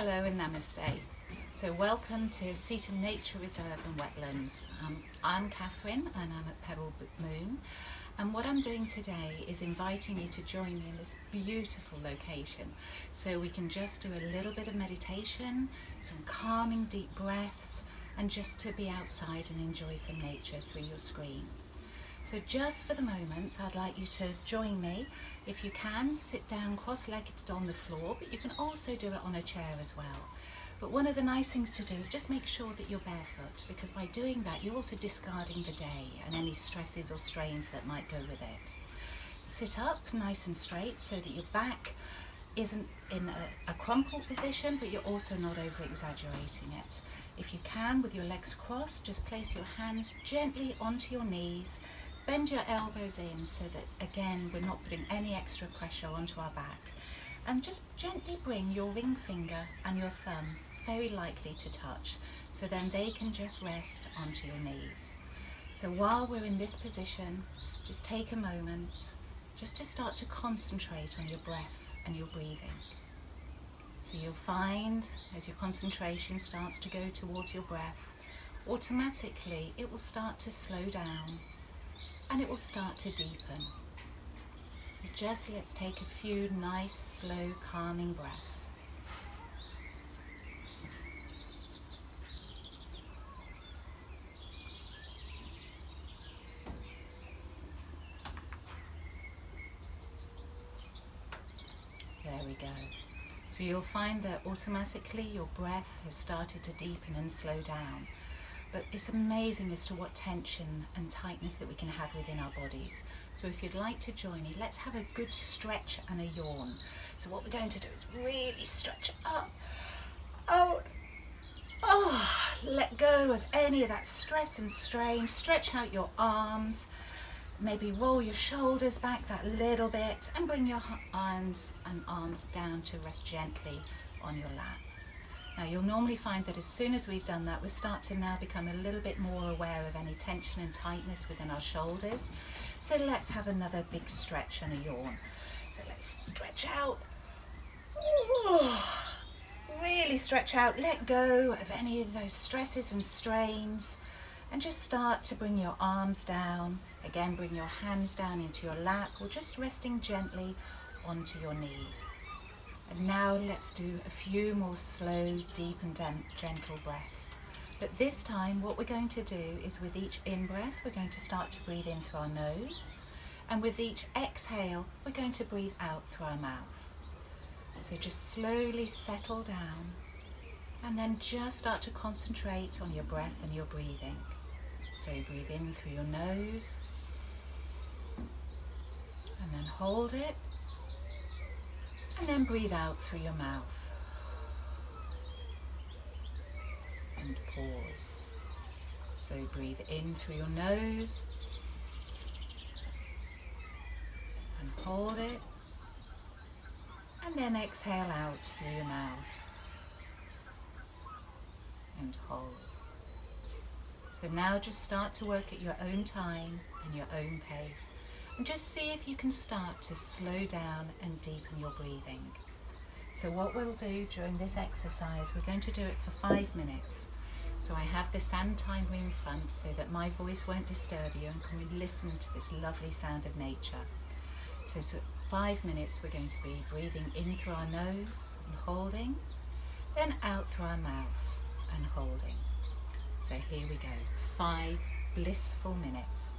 Hello and namaste. So welcome to Seaton Nature Reserve and Wetlands. I'm Catherine and I'm at Pebblemoon, and what I'm doing today is inviting you to join me in this beautiful location so we can just do a little bit of meditation, some calming deep breaths, and just to be outside and enjoy some nature through your screen. So just for the moment, I'd like you to join me. If you can, sit down cross-legged on the floor, but you can also do it on a chair as well. But one of the nice things to do is just make sure that you're barefoot, because by doing that, you're also discarding the day and any stresses or strains that might go with it. Sit up nice and straight so that your back isn't in a crumpled position, but you're also not over-exaggerating it. If you can, with your legs crossed, just place your hands gently onto your knees. Bend your elbows in so that, again, we're not putting any extra pressure onto our back. And just gently bring your ring finger and your thumb very lightly to touch, so then they can just rest onto your knees. So while we're in this position, just take a moment just to start to concentrate on your breath and your breathing. So you'll find as your concentration starts to go towards your breath, automatically it will start to slow down and it will start to deepen. So just let's take a few nice, slow, calming breaths. There we go. So you'll find that automatically your breath has started to deepen and slow down. But it's amazing as to what tension and tightness that we can have within our bodies. So if you'd like to join me, let's have a good stretch and a yawn. So what we're going to do is really stretch up, out, let go of any of that stress and strain. Stretch out your arms, maybe roll your shoulders back that little bit and bring your hands and arms down to rest gently on your lap. Now you'll normally find that as soon as we've done that, we start to now become a little bit more aware of any tension and tightness within our shoulders. So let's have another big stretch and a yawn. So let's stretch out. Ooh, really stretch out, let go of any of those stresses and strains, and just start to bring your arms down. Again, bring your hands down into your lap or just resting gently onto your knees. And now let's do a few more slow, deep and gentle breaths. But this time what we're going to do is with each in-breath, we're going to start to breathe in through our nose. And with each exhale, we're going to breathe out through our mouth. So just slowly settle down and then just start to concentrate on your breath and your breathing. So breathe in through your nose and then hold it. And then breathe out through your mouth and pause. So breathe in through your nose and hold it, and then exhale out through your mouth and hold. So now just start to work at your own time and your own pace. And just see if you can start to slow down and deepen your breathing. So what we'll do during this exercise, we're going to do it for 5 minutes. So I have the sand timer in front so that my voice won't disturb you and can we listen to this lovely sound of nature. So 5 minutes we're going to be breathing in through our nose and holding, then out through our mouth and holding. So here we go, 5 blissful minutes.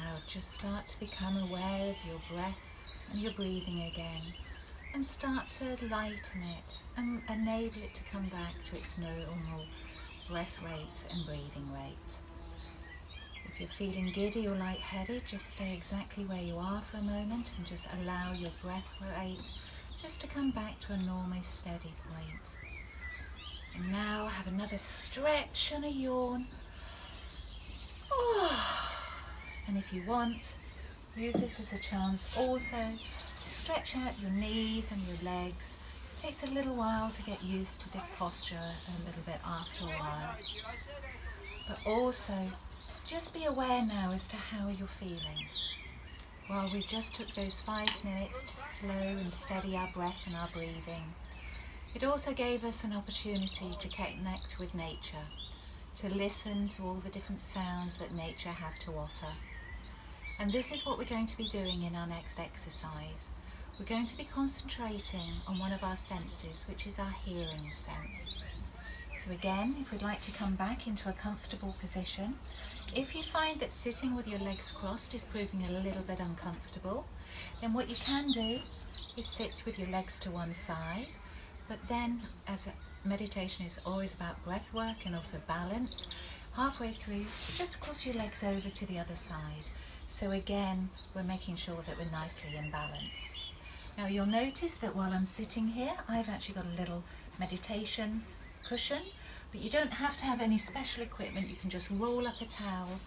Now just start to become aware of your breath and your breathing again, and start to lighten it and enable it to come back to its normal breath rate and breathing rate. If you're feeling giddy or lightheaded, just stay exactly where you are for a moment and just allow your breath rate just to come back to a normal steady point. And now have another stretch and a yawn. And if you want, use this as a chance also to stretch out your knees and your legs. It takes a little while to get used to this posture, a little bit after a while. But also, just be aware now as to how you're feeling. While we just took those 5 minutes to slow and steady our breath and our breathing, it also gave us an opportunity to connect with nature, to listen to all the different sounds that nature have to offer. And this is what we're going to be doing in our next exercise. We're going to be concentrating on one of our senses, which is our hearing sense. So again, if we'd like to come back into a comfortable position, if you find that sitting with your legs crossed is proving a little bit uncomfortable, then what you can do is sit with your legs to one side, but then, as meditation is always about breath work and also balance, halfway through, just cross your legs over to the other side. So again, we're making sure that we're nicely in balance. Now you'll notice that while I'm sitting here, I've actually got a little meditation cushion, but you don't have to have any special equipment. You can just roll up a towel.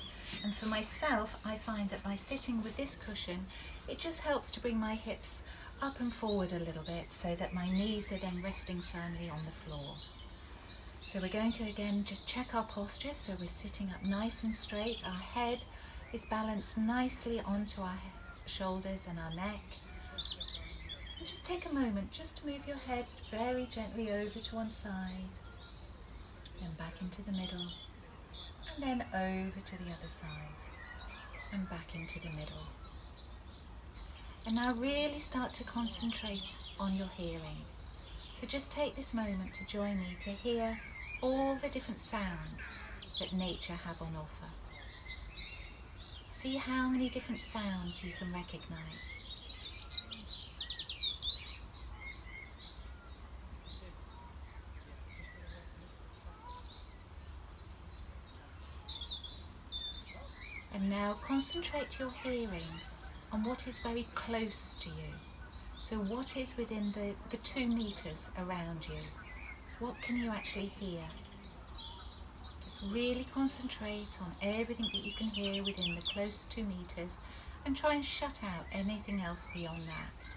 And for myself, I find that by sitting with this cushion, it just helps to bring my hips up and forward a little bit so that my knees are then resting firmly on the floor. So we're going to again just check our posture. So we're sitting up nice and straight. Our head is balanced nicely onto our shoulders and our neck. And just take a moment just to move your head very gently over to one side, then back into the middle, and then over to the other side, and back into the middle. And now really start to concentrate on your hearing. So just take this moment to join me to hear all the different sounds that nature have on offer. See how many different sounds you can recognize. And now concentrate your hearing on what is very close to you. So what is within the 2 meters around you? What can you actually hear? Just really concentrate on everything that you can hear within the close 2 meters and try and shut out anything else beyond that.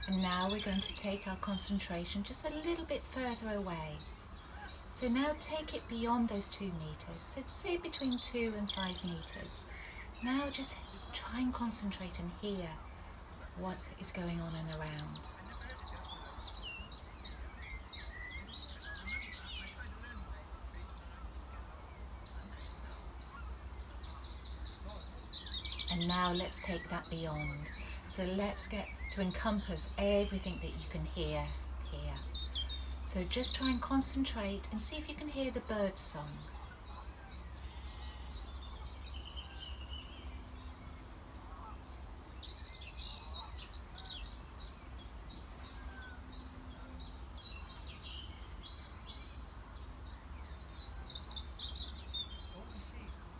And now we're going to take our concentration just a little bit further away. So now take it beyond those 2 meters, so say between 2 and 5 meters. Now just try and concentrate and hear what is going on and around. And now let's take that beyond. So let's get to encompass everything that you can hear here. So just try and concentrate and see if you can hear the bird song.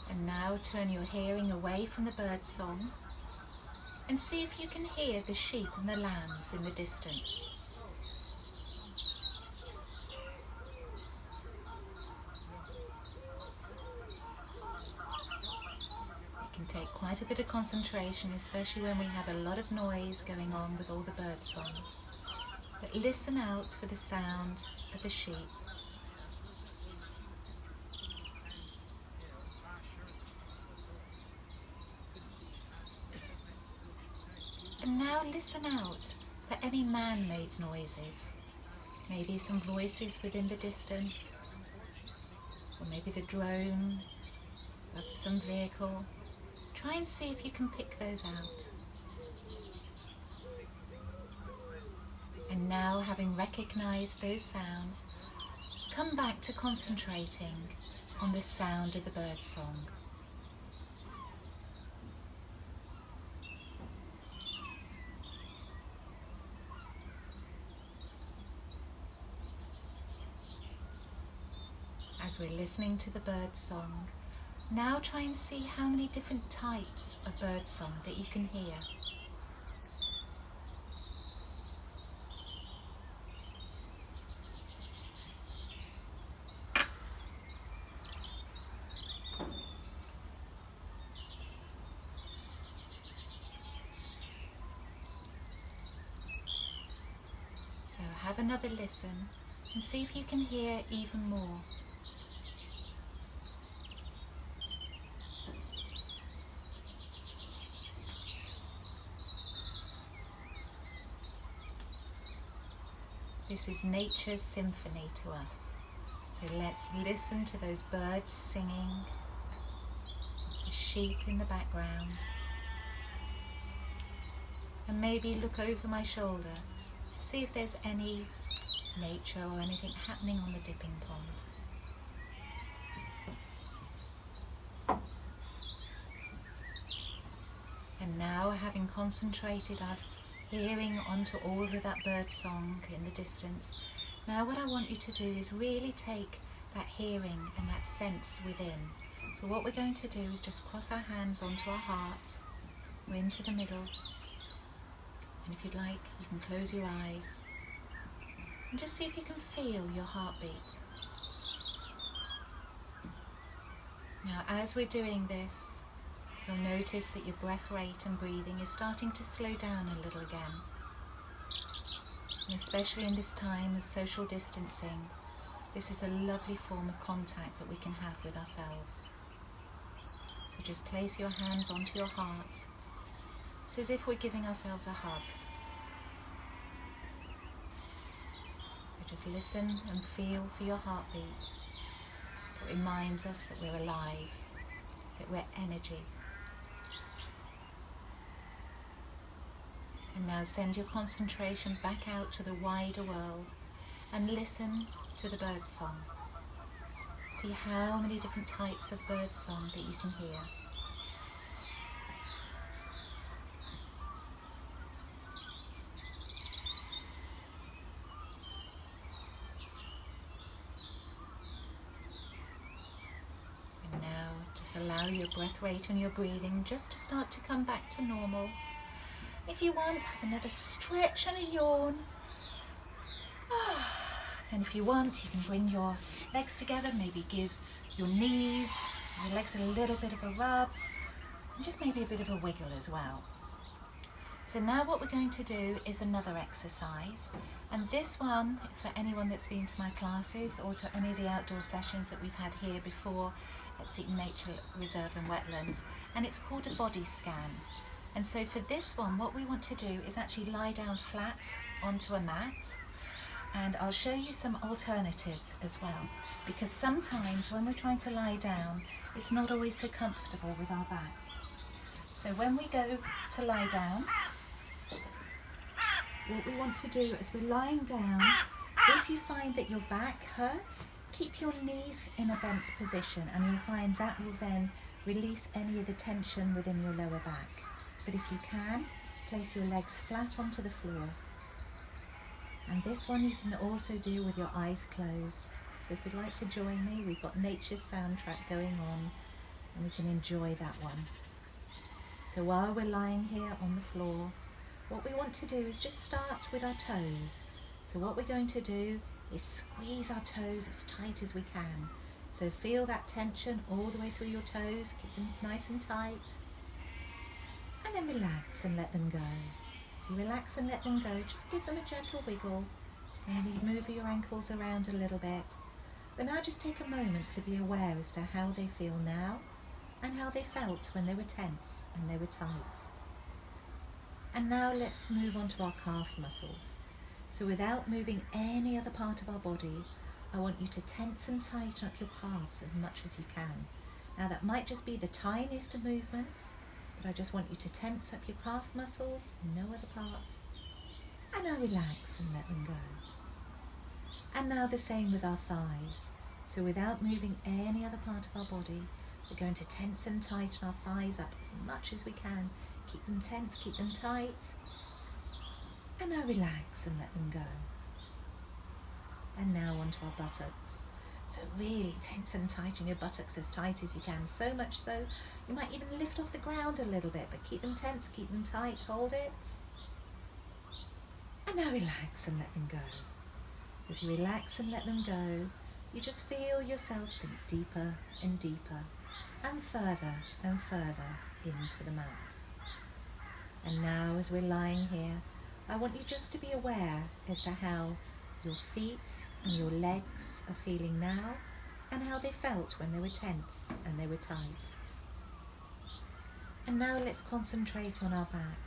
And now turn your hearing away from the bird song and see if you can hear the sheep and the lambs in the distance. It can take quite a bit of concentration, especially when we have a lot of noise going on with all the bird song. But listen out for the sound of the sheep. And now listen out for any man-made noises. Maybe some voices within the distance, or maybe the drone of some vehicle. Try and see if you can pick those out. And now, having recognised those sounds, come back to concentrating on the sound of the birdsong. As we're listening to the birdsong, now try and see how many different types of birdsong that you can hear. So have another listen and see if you can hear even more. This is nature's symphony to us. So let's listen to those birds singing, the sheep in the background, and maybe look over my shoulder to see if there's any nature or anything happening on the dipping pond. And now, having concentrated our hearing onto all of that bird song in the distance, now what I want you to do is really take that hearing and that sense within. So what we're going to do is just cross our hands onto our heart. We're into the middle. And if you'd like, you can close your eyes and just see if you can feel your heartbeat. Now, as we're doing this, you'll notice that your breath rate and breathing is starting to slow down a little again. And especially in this time of social distancing, this is a lovely form of contact that we can have with ourselves. So just place your hands onto your heart. It's as if we're giving ourselves a hug. So just listen and feel for your heartbeat. It reminds us that we're alive, that we're energy. And now send your concentration back out to the wider world and listen to the birdsong. See how many different types of birdsong that you can hear. And now just allow your breath rate and your breathing just to start to come back to normal. If you want, have another stretch and a yawn. And if you want, you can bring your legs together, maybe give your knees, your legs a little bit of a rub, and just maybe a bit of a wiggle as well. So now what we're going to do is another exercise. And this one, for anyone that's been to my classes or to any of the outdoor sessions that we've had here before at Seaton Nature Reserve and Wetlands, and it's called a body scan. And so for this one, what we want to do is actually lie down flat onto a mat, and I'll show you some alternatives as well, because sometimes when we're trying to lie down, it's not always so comfortable with our back. So when we go to lie down, what we want to do as we're lying down, if you find that your back hurts, keep your knees in a bent position, and you'll find that will then release any of the tension within your lower back. But if you can, place your legs flat onto the floor. And this one you can also do with your eyes closed. So if you'd like to join me, we've got nature's soundtrack going on, and we can enjoy that one. So while we're lying here on the floor, what we want to do is just start with our toes. So what we're going to do is squeeze our toes as tight as we can. So feel that tension all the way through your toes, keep them nice and tight. And then relax and let them go. So you relax and let them go, just give them a gentle wiggle. Maybe move your ankles around a little bit. But now just take a moment to be aware as to how they feel now and how they felt when they were tense and they were tight. And now let's move on to our calf muscles. So without moving any other part of our body, I want you to tense and tighten up your calves as much as you can. Now that might just be the tiniest of movements, but I just want you to tense up your calf muscles, no other part. And now relax and let them go. And now the same with our thighs. So without moving any other part of our body, we're going to tense and tighten our thighs up as much as we can. Keep them tense, keep them tight. And now relax and let them go. And now onto our buttocks. So really tense and tighten your buttocks as tight as you can. So much so, you might even lift off the ground a little bit, but keep them tense, keep them tight, hold it. And now relax and let them go. As you relax and let them go, you just feel yourself sink deeper and deeper and further into the mat. And now as we're lying here, I want you just to be aware as to how your feet and your legs are feeling now and how they felt when they were tense and they were tight. And now let's concentrate on our back.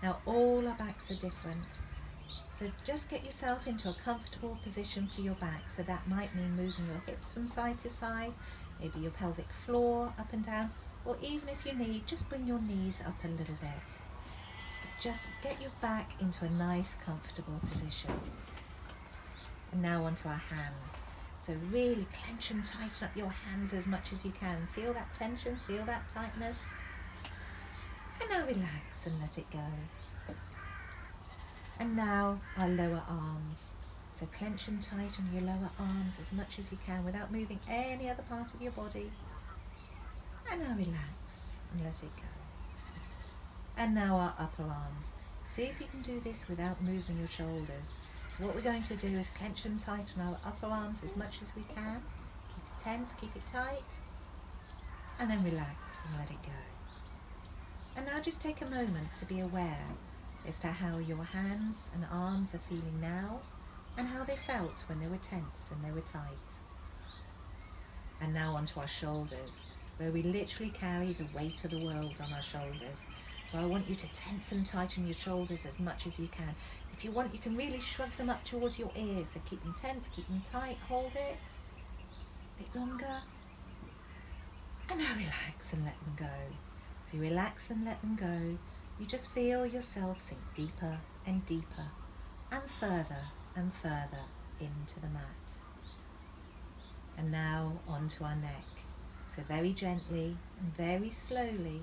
Now all our backs are different. So just get yourself into a comfortable position for your back. So that might mean moving your hips from side to side, maybe your pelvic floor up and down, or even if you need, just bring your knees up a little bit. But just get your back into a nice comfortable position. And now onto our hands. So really clench and tighten up your hands as much as you can. Feel that tension, feel that tightness. And now relax and let it go. And now our lower arms. So clench and tighten your lower arms as much as you can without moving any other part of your body. And now relax and let it go. And now our upper arms. See if you can do this without moving your shoulders. So what we're going to do is clench and tighten our upper arms as much as we can. Keep it tense, keep it tight. And then relax and let it go. And now just take a moment to be aware as to how your hands and arms are feeling now and how they felt when they were tense and they were tight. And now onto our shoulders, where we literally carry the weight of the world on our shoulders. So I want you to tense and tighten your shoulders as much as you can. If you want, you can really shrug them up towards your ears. So keep them tense, keep them tight, hold it. A bit longer. And now relax and let them go. So you relax and let them go. You just feel yourself sink deeper and deeper and further into the mat. And now onto our neck. So very gently and very slowly,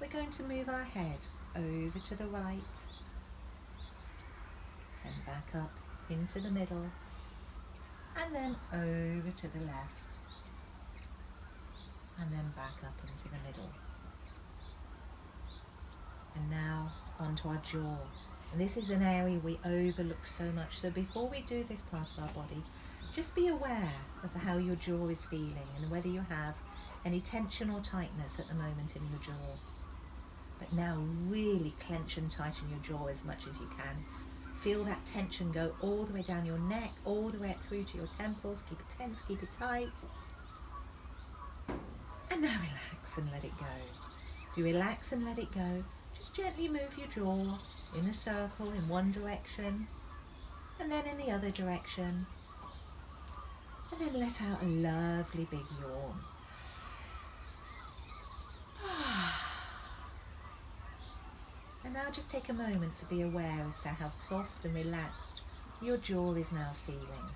we're going to move our head over to the right and back up into the middle and then over to the left and then back up into the middle. And now onto our jaw. And this is an area we overlook so much. So before we do this part of our body, just be aware of how your jaw is feeling and whether you have any tension or tightness at the moment in your jaw. But now really clench and tighten your jaw as much as you can. Feel that tension go all the way down your neck, all the way up through to your temples. Keep it tense, keep it tight. And now relax and let it go. If you relax and let it go, just gently move your jaw in a circle in one direction and then in the other direction. And then let out a lovely big yawn. And now just take a moment to be aware as to how soft and relaxed your jaw is now feeling.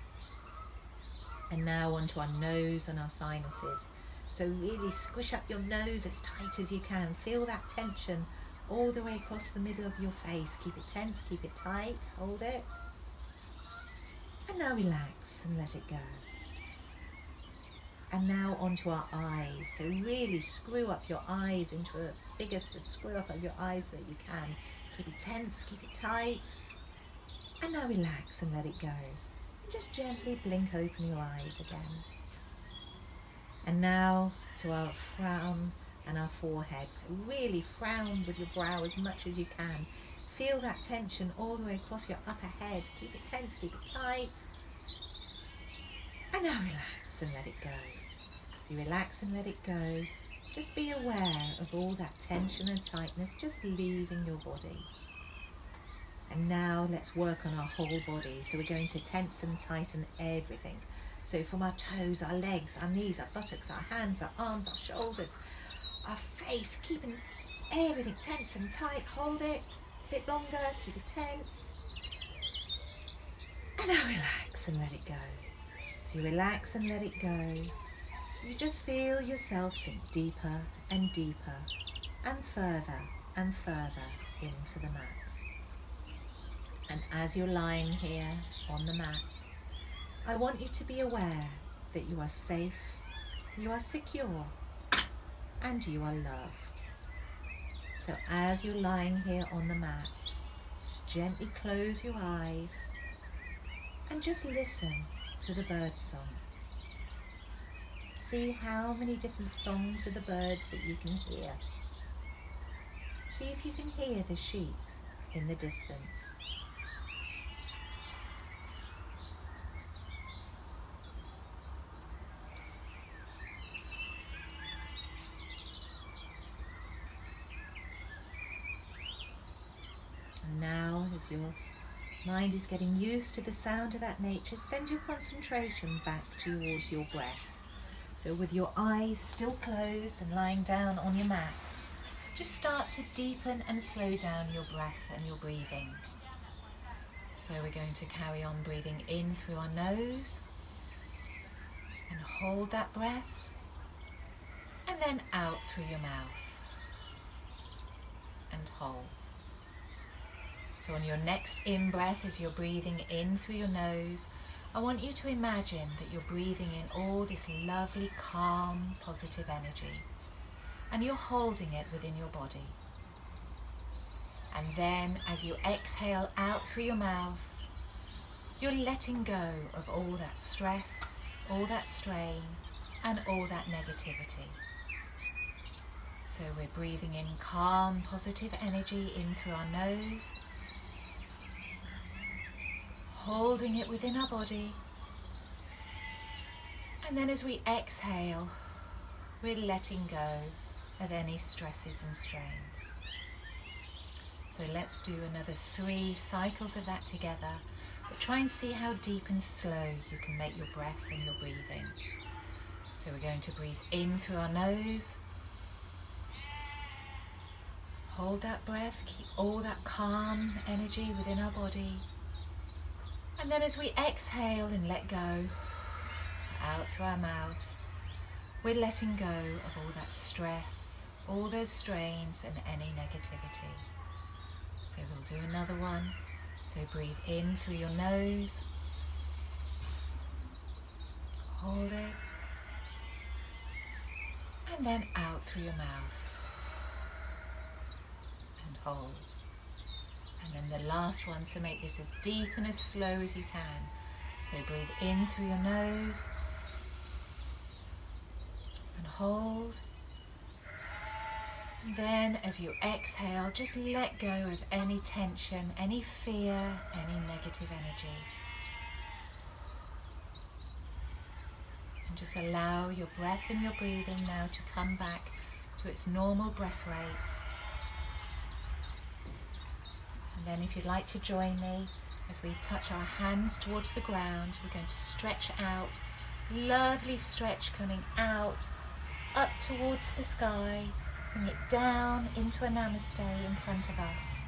And now onto our nose and our sinuses. So really squish up your nose as tight as you can. Feel that tension all the way across the middle of your face. Keep it tense, keep it tight, hold it. And now relax and let it go. And now onto our eyes. So really screw up your eyes into the biggest of screw up of your eyes that you can. Keep it tense, keep it tight. And now relax and let it go. And just gently blink open your eyes again. And now to our frown and our forehead. So really frown with your brow as much as you can. Feel that tension all the way across your upper head. Keep it tense, keep it tight. And now relax and let it go. So you relax and let it go. Just be aware of all that tension and tightness just leaving your body. And now let's work on our whole body. So we're going to tense and tighten everything. So from our toes, our legs, our knees, our buttocks, our hands, our arms, our shoulders, our face, keeping everything tense and tight. Hold it a bit longer, keep it tense. And now relax and let it go. As you relax and let it go, you just feel yourself sink deeper and deeper and further into the mat. And as you're lying here on the mat, I want you to be aware that you are safe, you are secure, and you are loved. So as you're lying here on the mat, just gently close your eyes and just listen to the bird song. See how many different songs of the birds that you can hear. See if you can hear the sheep in the distance. And now, as your mind is getting used to the sound of that nature, send your concentration back towards your breath. So with your eyes still closed and lying down on your mat, just start to deepen and slow down your breath and your breathing. So we're going to carry on breathing in through our nose and hold that breath, and then out through your mouth and hold. So on your next in-breath, as you're breathing in through your nose, I want you to imagine that you're breathing in all this lovely, calm, positive energy, and you're holding it within your body. And then as you exhale out through your mouth, you're letting go of all that stress, all that strain, and all that negativity. So we're breathing in calm, positive energy in through our nose, holding it within our body, and then as we exhale, we're letting go of any stresses and strains. So let's do another 3 cycles of that together, but try and see how deep and slow you can make your breath and your breathing. So we're going to breathe in through our nose, hold that breath, keep all that calm energy within our body. And then as we exhale and let go, out through our mouth, we're letting go of all that stress, all those strains and any negativity. So we'll do another one. So breathe in through your nose, hold it, and then out through your mouth and hold. And then the last one, so make this as deep and as slow as you can. So breathe in through your nose and hold. And then as you exhale, just let go of any tension, any fear, any negative energy. And just allow your breath and your breathing now to come back to its normal breath rate. And then if you'd like to join me, as we touch our hands towards the ground, we're going to stretch out, lovely stretch coming out, up towards the sky, bring it down into a namaste in front of us.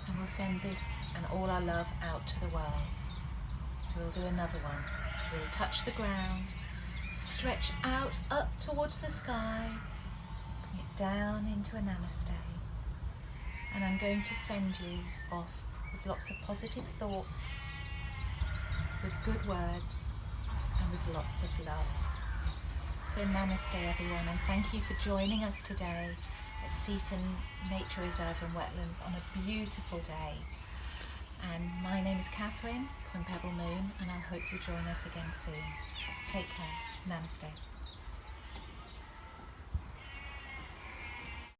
And we'll send this and all our love out to the world. So we'll do another one. So we'll touch the ground, stretch out, up towards the sky, bring it down into a namaste. And I'm going to send you off with lots of positive thoughts, with good words, and with lots of love. So namaste everyone, and thank you for joining us today at Seaton Nature Reserve and Wetlands on a beautiful day. And my name is Catherine from Pebblemoon, and I hope you join us again soon. Take care. Namaste.